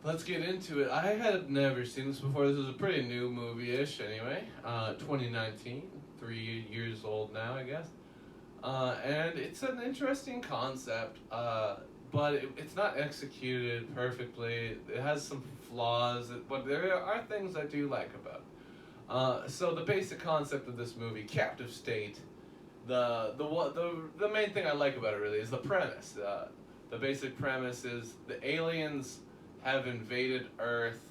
let's get into it. I had never seen this before. This was a pretty new movie-ish anyway. 2019, 3 years old now, I guess. And it's an interesting concept, but it's not executed perfectly. It has some flaws, but there are things I do like about it. So the basic concept of this movie, Captive State, the main thing I like about it really is the premise. The basic premise is the aliens have invaded Earth,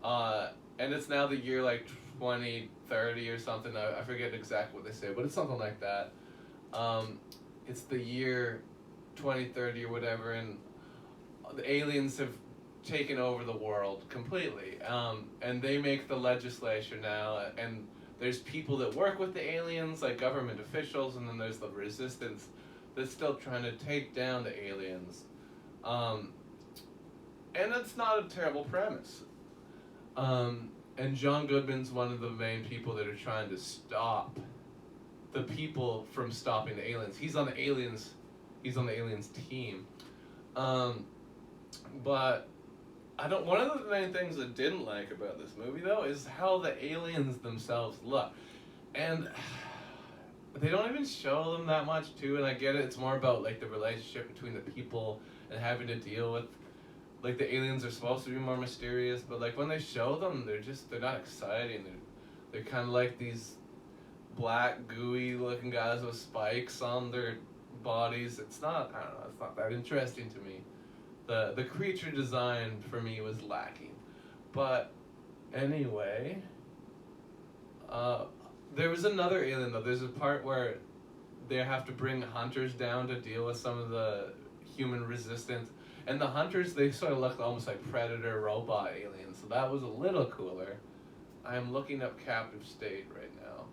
and it's now the year like 2030 or something. I forget exactly what they say, but it's something like that. It's the year 2030 or whatever, and the aliens have taken over the world completely. And they make the legislation now, and there's people that work with the aliens, like government officials, and then there's the resistance that's still trying to take down the aliens. And it's not a terrible premise. And John Goodman's one of the main people that are trying to stop the people from stopping the aliens. He's on the aliens team. But one of the main things I didn't like about this movie though is how the aliens themselves look. And they don't even show them that much too, and I get it, it's more about like the relationship between the people and having to deal with, like, the aliens are supposed to be more mysterious, but like when they show them, they're not exciting. They're kind of like these black gooey looking guys with spikes on their bodies. It's not that interesting to me. The creature design for me was lacking. But anyway, there was another alien though. There's a part where they have to bring hunters down to deal with some of the human resistance. And the hunters, they sort of look almost like predator robot aliens. So that was a little cooler. I am looking up Captive State right now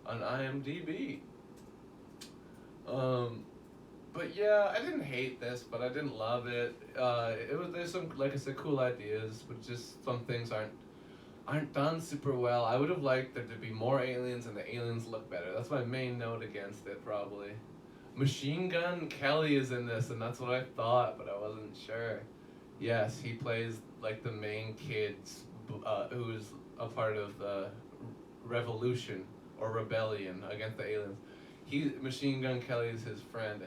on IMDb. But yeah, I didn't hate this, but I didn't love it. There's some, like I said, cool ideas, but just some things aren't done super well. I would have liked there to be more aliens and the aliens look better. That's my main note against it, probably. Machine Gun Kelly is in this, and that's what I thought, but I wasn't sure. Yes, he plays like the main kid who's a part of the revolution or rebellion against the aliens. Machine Gun Kelly is his friend,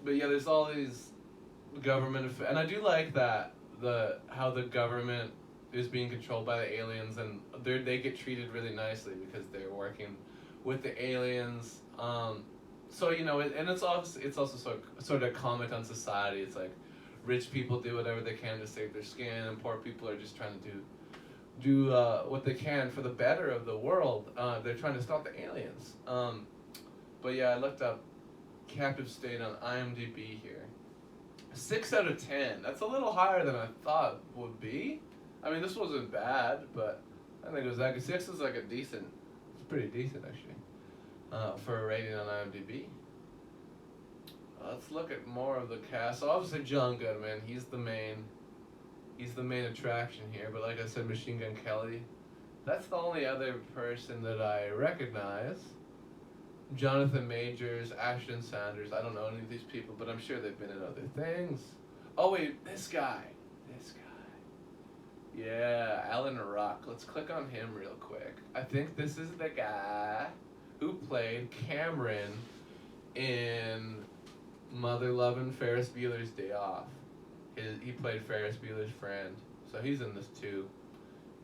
but yeah, there's all these government and I do like that how the government is being controlled by the aliens, and they get treated really nicely because they're working with the aliens. So and it's also sort of a comment on society. It's like rich people do whatever they can to save their skin, and poor people are just trying to do what they can for the better of the world. They're trying to stop the aliens. But yeah, I looked up Captive State on IMDb here. 6 out of 10. That's a little higher than I thought would be. I mean, this wasn't bad, but I think it was like 6 is like it's pretty decent actually. For a rating on IMDb. Let's look at more of the cast. So obviously John Goodman, he's the main attraction here. But like I said, Machine Gun Kelly, that's the only other person that I recognize. Jonathan Majors, Ashton Sanders. I don't know any of these people, but I'm sure they've been in other things. Oh wait, this guy. Yeah, Alan Ruck. Let's click on him real quick. I think this is the guy who played Cameron in Mother Lovin' Ferris Bueller's Day Off. He played Ferris Bueller's friend, so he's in this too.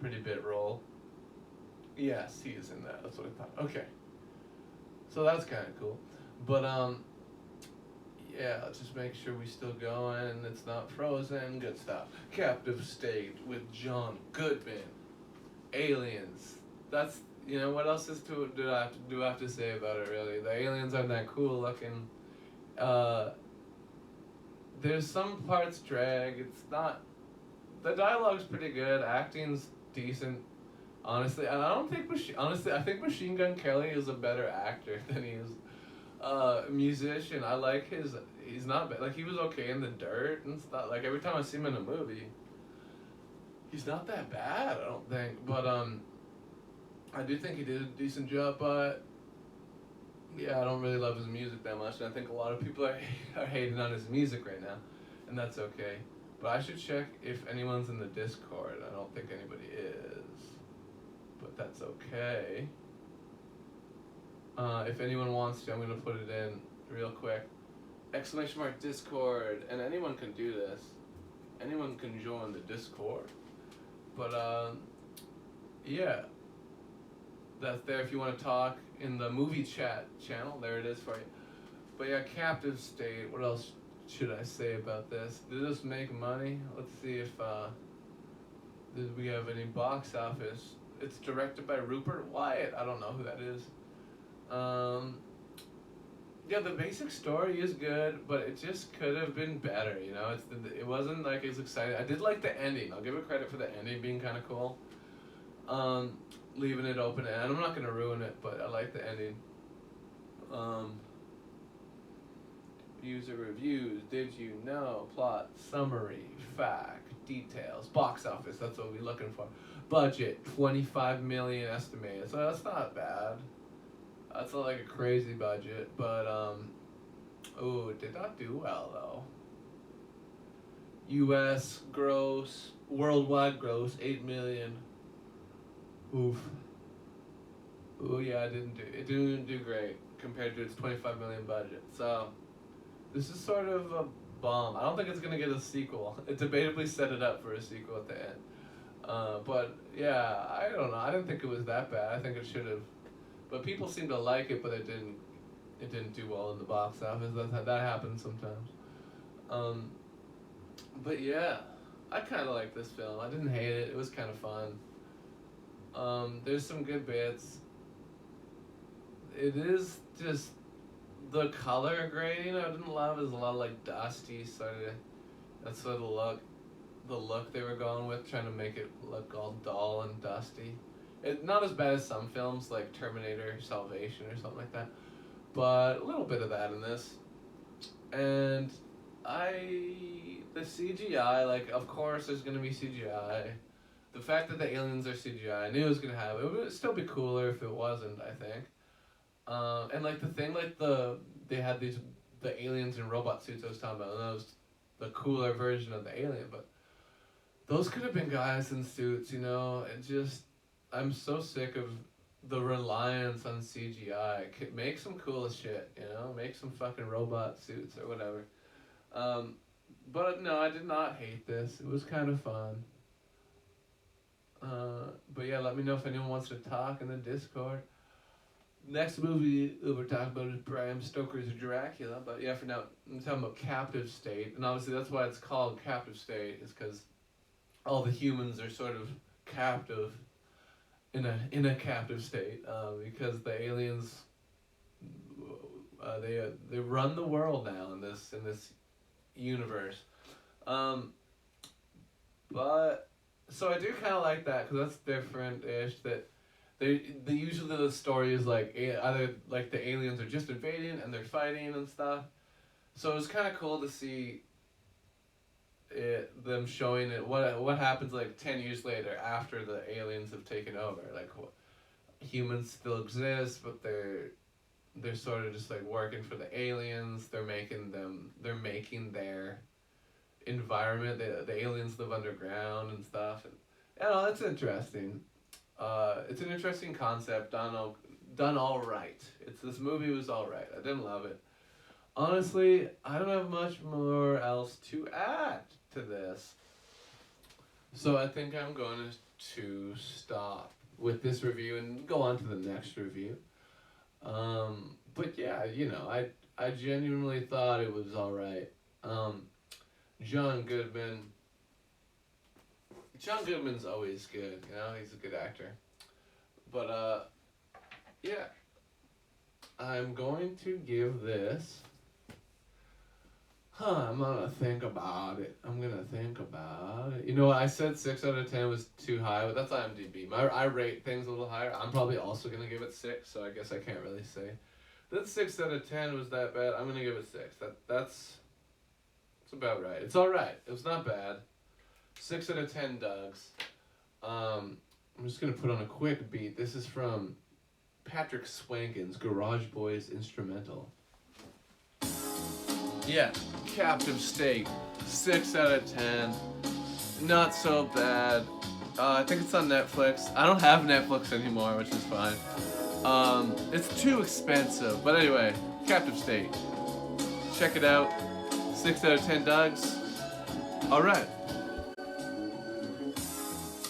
Pretty bit role. Yes, he is in that. That's what I thought. Okay, so that's kind of cool. But yeah, let's just make sure we still going. It's not frozen. Good stuff. Captive State with John Goodman. Aliens. That's. What else do I have to say about it, really? The aliens aren't that cool looking. There's some parts drag. It's not... The dialogue's pretty good. Acting's decent. Honestly, and I don't think... I think Machine Gun Kelly is a better actor than he is a musician. I like his... He's not bad. Like, he was okay in The Dirt and stuff. Like, every time I see him in a movie, he's not that bad, I don't think. But, I do think he did a decent job, but yeah, I don't really love his music that much, and I think a lot of people are hating on his music right now, and that's okay. But I should check if anyone's in the Discord. I don't think anybody is. But that's okay. If anyone wants to, I'm going to put it in real quick. Exclamation mark Discord. And anyone can do this. Anyone can join the Discord. But, yeah. That's there if you want to talk in the movie chat channel. There it is for you. But yeah, Captive State. What else should I say about this? Did this make money? Let's see if did we have any box office. It's directed by Rupert Wyatt. I don't know who that is. Yeah, the basic story is good, but it just could have been better. You know, it wasn't like as exciting. I did like the ending. I'll give it credit for the ending being kind of cool. Leaving it open, and I'm not gonna ruin it, but I like the ending. User reviews, did you know, plot, summary, fact, details, box office, that's what we're looking for. Budget, 25 million estimated, so that's not bad. That's not like a crazy budget, but, it did not do well, though. US gross, worldwide gross, 8 million. Oof. Oh yeah, it didn't do great compared to its 25 million budget, so this is sort of a bomb. I don't think it's gonna get a sequel. It debatably set it up for a sequel at the end. But yeah, I don't know. I didn't think it was that bad. I think it should have. But people seem to like it, but it didn't do well in the box office. That happens sometimes. But yeah, I kind of like this film. I didn't hate it. It was kind of fun. There's some good bits. It is just the color grading I didn't love. Is a lot of like dusty sort of. That's sort of the look they were going with, trying to make it look all dull and dusty. Not as bad as some films like Terminator Salvation or something like that, but a little bit of that in this. And the CGI, like, of course there's gonna be CGI. The fact that the aliens are CGI, I knew it was gonna have it. It would still be cooler if it wasn't, I think. And like the thing, like they had the aliens in robot suits I was talking about, and that was the cooler version of the alien, but those could have been guys in suits, you know. And just, I'm so sick of the reliance on CGI. Make some cool shit, you know. Make some fucking robot suits or whatever. But no, I did not hate this. It was kind of fun. But yeah, let me know if anyone wants to talk in the Discord. Next movie we're talking about is Bram Stoker's Dracula. But yeah, for now, I'm talking about Captive State. And obviously that's why it's called Captive State, is because all the humans are sort of captive in a captive state, because the aliens they run the world now in this universe. But so I do kind of like that, because that's different-ish. That they usually the story is like either like the aliens are just invading and they're fighting and stuff. So it's kind of cool to see them showing it what happens like 10 years later after the aliens have taken over. Like humans still exist, but they're sort of just like working for the aliens. They're making their environment. The aliens live underground and stuff. And you know, it's interesting. It's an interesting concept. Done all right. This movie was all right. I didn't love it. Honestly, I don't have much more else to add to this. So I think I'm going to stop with this review and go on to the next review. But yeah, you know, I genuinely thought it was all right. John Goodman's always good, you know, he's a good actor. But yeah, I'm going to give this. I'm gonna think about it. You know what, I said 6 out of 10 was too high, but that's IMDb. I rate things a little higher. I'm probably also gonna give it 6, so I guess I can't really say that 6 out of 10 was that bad. I'm gonna give it 6. That's about right. It's alright. It was not bad. 6 out of 10 Dougs. I'm just gonna put on a quick beat. This is from Patrick Swankin's Garage Boys instrumental. Yeah, Captive State, 6 out of 10. Not so bad. I think it's on Netflix. I don't have Netflix anymore, which is fine. It's too expensive. But anyway, Captive State. Check it out. 6 out of 10 dogs. Alright.